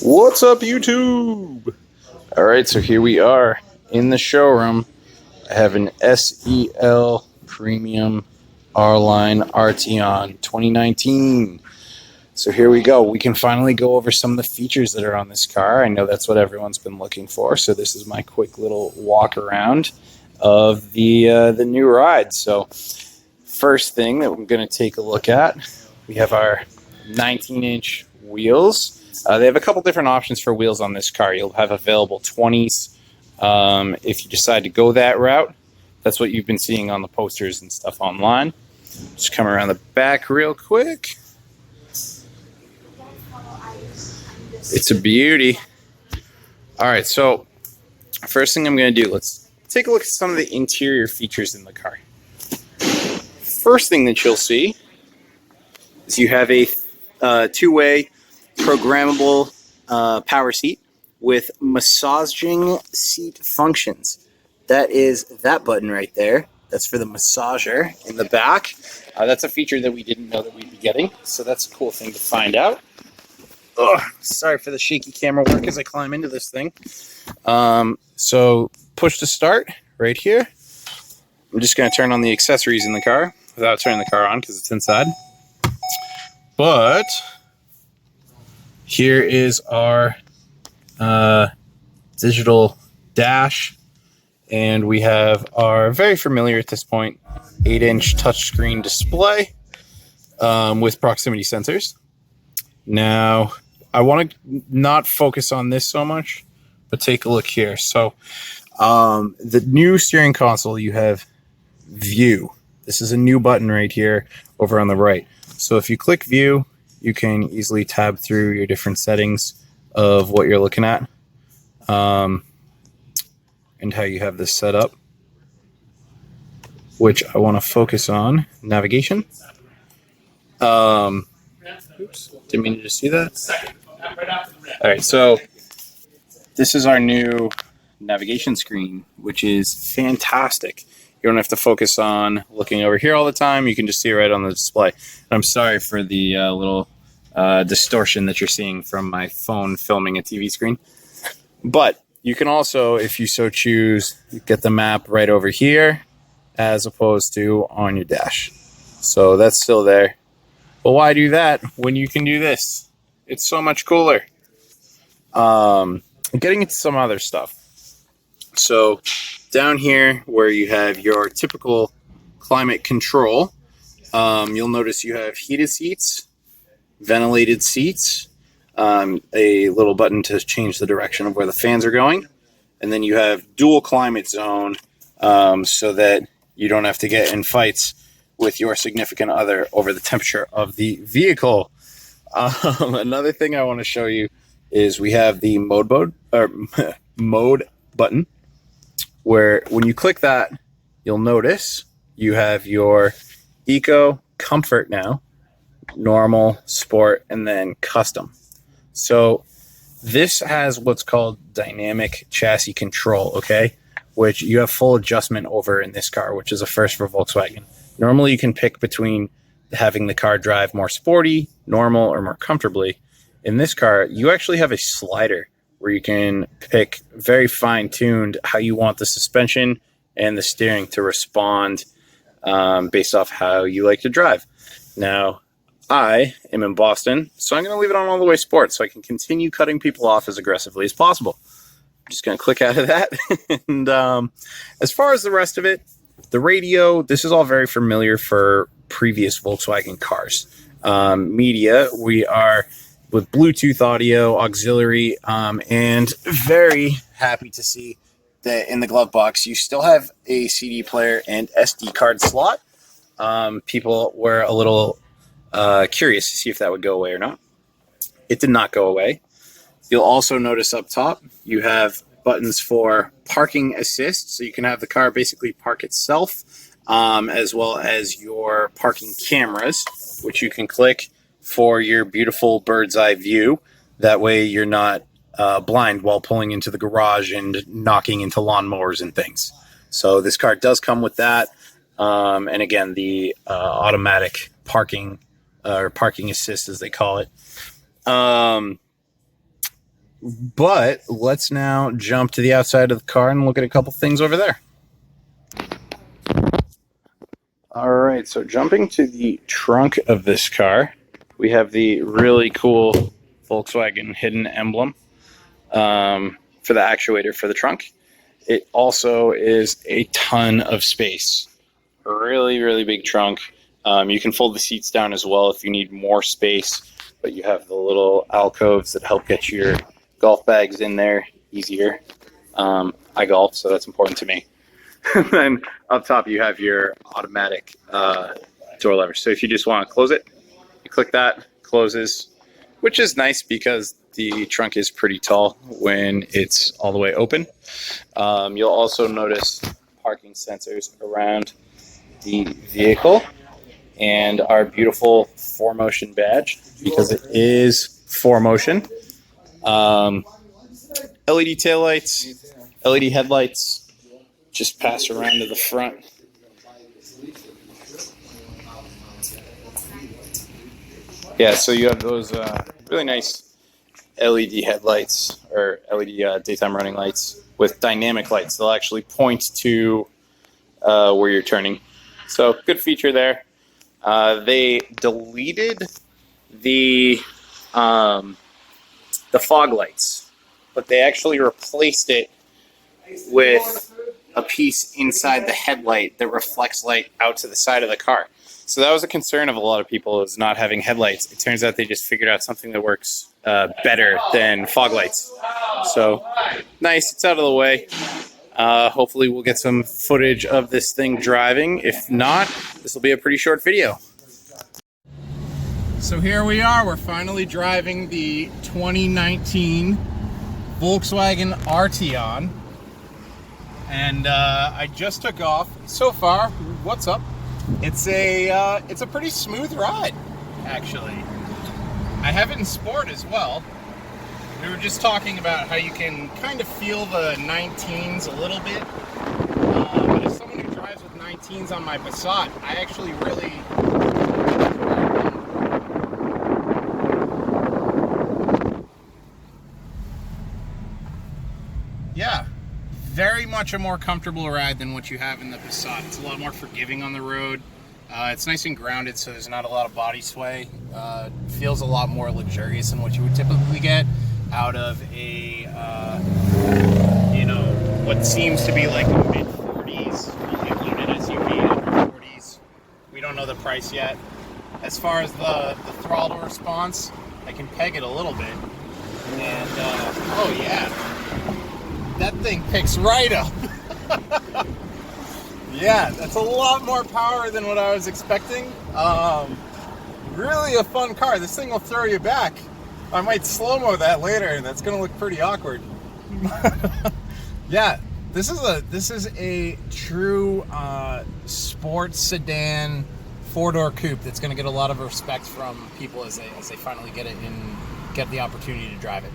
What's up, YouTube? All right, so here we are in the showroom. I have an SEL Premium R-Line Arteon 2019. So here we go. We can finally go over some of the features that are on this car. I know that's what everyone's been looking for. So this is my quick little walk around of the new ride. So first thing that we're going to take a look at, we have our 19-inch wheels. They have a couple different options for wheels on this car. You'll have available 20s if you decide to go that route. That's what you've been seeing on the posters and stuff online. Just come around the back real quick. It's a beauty. All right, so first thing I'm going to do, let's take a look at some of the interior features in the car. First thing that you'll see is you have a two-way programmable power seat with massaging seat functions. That is that button right there. That's for the massager in the back. That's a feature that we didn't know that we'd be getting, so that's a cool thing to find out. Ugh, sorry for the shaky camera work as I climb into this thing. So push to start right here. I'm just going to turn on the accessories in the car without turning the car on because it's inside. But here is our digital dash, and we have our very familiar at this point 8-inch touchscreen display with proximity sensors. Now, I want to not focus on this so much, but take a look here. So, the new steering console, you have View. This is a new button right here over on the right. So if you click View, you can easily tab through your different settings of what you're looking at and how you have this set up, which I want to focus on navigation. Oops, didn't mean to just see that. All right, so this is our new navigation screen, which is fantastic. You don't have to focus on looking over here all the time. You can just see it right on the display. I'm sorry for the little distortion that you're seeing from my phone filming a TV screen. But you can also, if you so choose, get the map right over here as opposed to on your dash. So that's still there. But why do that when you can do this? It's so much cooler. Getting into some other stuff. So down here where you have your typical climate control, you'll notice you have heated seats, ventilated seats, a little button to change the direction of where the fans are going, and then you have dual climate zone so that you don't have to get in fights with your significant other over the temperature of the vehicle. Another thing I want to show you is we have the mode button, where when you click that, you'll notice you have your eco, comfort now, normal, sport, and then custom. So this has what's called dynamic chassis control, okay, which you have full adjustment over in this car, which is a first for Volkswagen. Normally you can pick between having the car drive more sporty, normal, or more comfortably. In this car, you actually have a slider where you can pick very fine-tuned how you want the suspension and the steering to respond based off how you like to drive. Now, I am in Boston, so I'm going to leave it on all the way sport so I can continue cutting people off as aggressively as possible. I'm just going to click out of that. And as far as the rest of it, the radio, this is all very familiar for previous Volkswagen cars. Media, we are with Bluetooth audio, auxiliary, and very happy to see that in the glove box you still have a CD player and SD card slot. People were a little curious to see if that would go away or not. It did not go away. You'll also notice up top you have buttons for parking assist, so you can have the car basically park itself, as well as your parking cameras, which you can click for your beautiful bird's eye view. That way you're not blind while pulling into the garage and knocking into lawnmowers and things. So this car does come with that. And again, the automatic parking or parking assist, as they call it. But let's now jump to the outside of the car and look at a couple things over there. All right, so jumping to the trunk of this car, we have the really cool Volkswagen hidden emblem for the actuator for the trunk. It also is a ton of space. A really, really big trunk. You can fold the seats down as well if you need more space, but you have the little alcoves that help get your golf bags in there easier. I golf, so that's important to me. And then up top you have your automatic door lever. So if you just want to close it, you click that, closes, which is nice because the trunk is pretty tall when it's all the way open. You'll also notice parking sensors around the vehicle and our beautiful 4Motion badge because it is 4Motion. LED taillights, LED headlights, just pass around to the front. Yeah, so you have those really nice LED headlights or LED daytime running lights with dynamic lights. They'll actually point to where you're turning. So good feature there. They deleted the fog lights, but they actually replaced it with a piece inside the headlight that reflects light out to the side of the car. So that was a concern of a lot of people, is not having headlights. It turns out they just figured out something that works better than fog lights. So nice, it's out of the way. Hopefully we'll get some footage of this thing driving. If not, this will be a pretty short video. So here we are, we're finally driving the 2019 Volkswagen Arteon. And I just took off. So far, what's up? It's a pretty smooth ride, actually. I have it in sport as well. We were just talking about how you can kind of feel the 19s a little bit. But as someone who drives with 19s on my Passat, I actually really very much a more comfortable ride than what you have in the Passat. It's a lot more forgiving on the road. It's nice and grounded, so there's not a lot of body sway. Feels a lot more luxurious than what you would typically get out of a, what seems to be like a mid-40s, fully loaded SUV, upper 40s. We don't know the price yet. As far as the throttle response, I can peg it a little bit. And, oh yeah. That thing picks right up. Yeah, that's a lot more power than what I was expecting. Really a fun car. This thing will throw you back. I might slow-mo that later, and that's gonna look pretty awkward. Yeah, this is a true sports sedan 4-door coupe that's gonna get a lot of respect from people as they finally get it and get the opportunity to drive it.